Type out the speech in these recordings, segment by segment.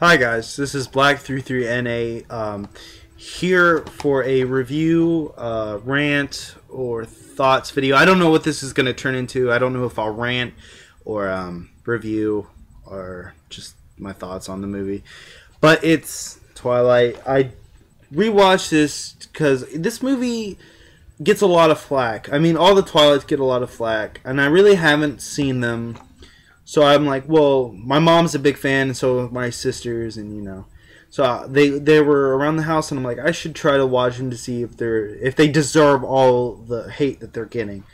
Hi guys, this is Black33NA here for a review, rant, or thoughts video. I don't know what this is going to turn into. I don't know if I'll rant or review or just my thoughts on the movie. But it's Twilight. I rewatched this because this movie gets a lot of flack. I mean, all the Twilights get a lot of flack, and I really haven't seen them. So I'm like, well, my mom's a big fan, and so are my sisters, and so they were around the house, and I'm like, I should try to watch them to see if they deserve all the hate that they're getting.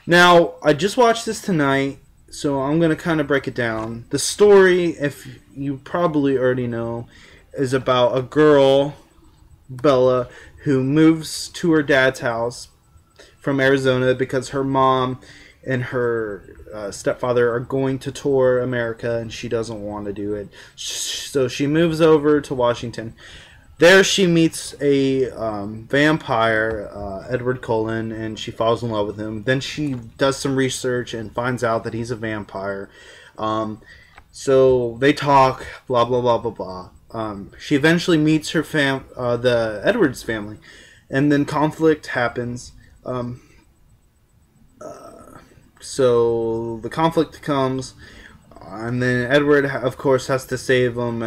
Now, I just watched this tonight, so I'm gonna kind of break it down. The story, if you probably already know, is about a girl, Bella, who moves to her dad's house from Arizona because her mom and her stepfather are going to tour America, and she doesn't want to do it. So she moves over to Washington. There she meets a vampire, Edward Cullen, and she falls in love with him. Then she does some research and finds out that he's a vampire. So they talk, blah, blah, blah, blah, blah. She eventually meets her the Edwards family, and then conflict happens. So the conflict comes, and then Edward, of course, has to save them,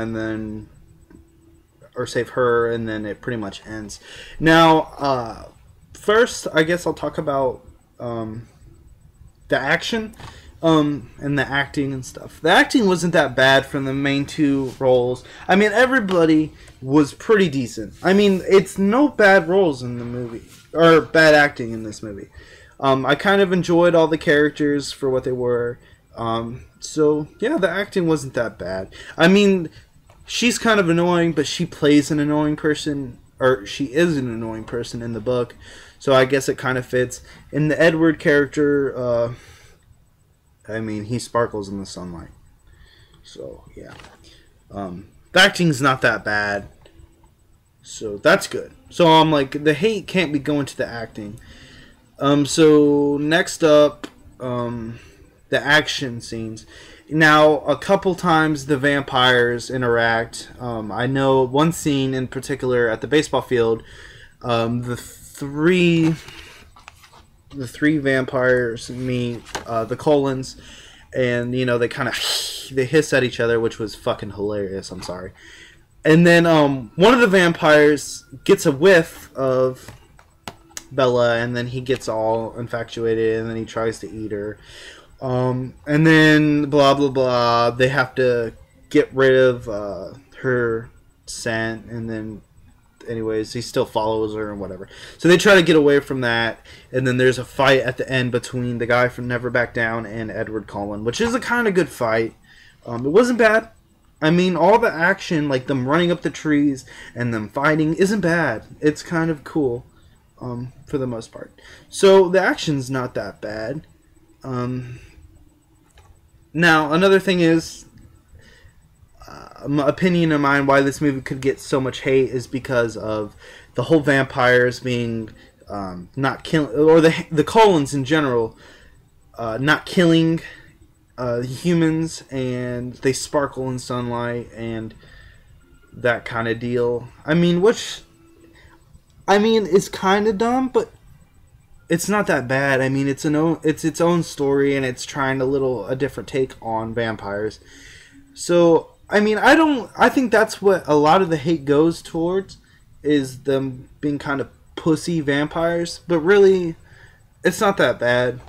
or save her, and then it pretty much ends. Now, first, I guess I'll talk about the action, and the acting and stuff. The acting wasn't that bad from the main two roles. I mean, everybody was pretty decent. I mean, it's no bad roles in the movie, or bad acting in this movie. I kind of enjoyed all the characters for what they were. So, yeah, the acting wasn't that bad. I mean, she's kind of annoying, but she plays an annoying person, or she is an annoying person in the book. So I guess it kind of fits. In the Edward character, I mean, he sparkles in the sunlight. So, yeah. The acting's not that bad. So, that's good. So, I'm like, the hate can't be going to the acting. So next up, the action scenes. Now, a couple times the vampires interact. I know one scene in particular at the baseball field. The three vampires meet the Colons, and they kind of they hiss at each other, which was fucking hilarious. I'm sorry. And then one of the vampires gets a whiff of Bella, and then he gets all infatuated, and then he tries to eat her. And then blah blah blah. They have to get rid of her scent, and then anyways, he still follows her and whatever. So they try to get away from that, and then there's a fight at the end between the guy from Never Back Down and Edward Cullen, which is a kind of good fight. It wasn't bad. I mean, all the action, like them running up the trees and them fighting, isn't bad. It's kind of cool. For the most part. So the action's not that bad. Now, another thing is, opinion of mine why this movie could get so much hate is because of the whole vampires being not killing, or the Cullens in general, not killing humans, and they sparkle in sunlight and that kind of deal. I mean, it's kind of dumb, but it's not that bad. I mean, it's its own story, and it's trying a different take on vampires. So, I mean, I think that's what a lot of the hate goes towards, is them being kind of pussy vampires, but really, it's not that bad.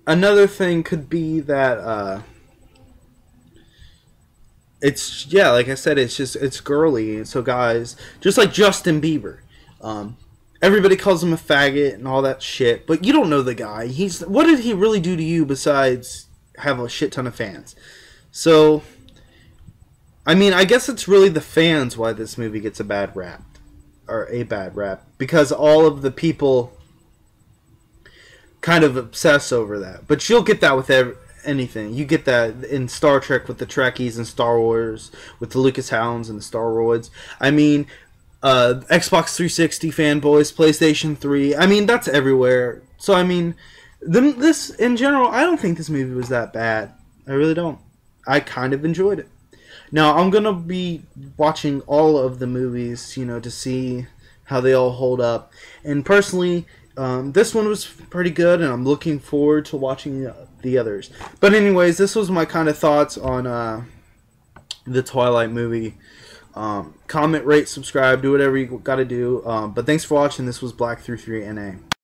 Another thing could be that, like I said, it's girly. So guys, just like Justin Bieber, everybody calls him a faggot and all that shit, but you don't know the guy. What did he really do to you besides have a shit ton of fans? So, I mean, I guess it's really the fans why this movie gets a bad rap, because all of the people kind of obsess over that. But you'll get that with anything. You get that in Star Trek with the Trekkies, and Star Wars with the Lucas Hounds and the Staroids. I mean, Xbox 360 fanboys, PlayStation 3. I mean, that's everywhere. So, I mean, this, in general, I don't think this movie was that bad. I really don't. I kind of enjoyed it. Now I'm gonna be watching all of the movies, you know, to see how they all hold up. And personally, this one was pretty good, and I'm looking forward to watching the others. But anyways, this was my kind of thoughts on the Twilight movie. Comment, rate, subscribe, do whatever you got to do. But thanks for watching. This was Black 33 NA.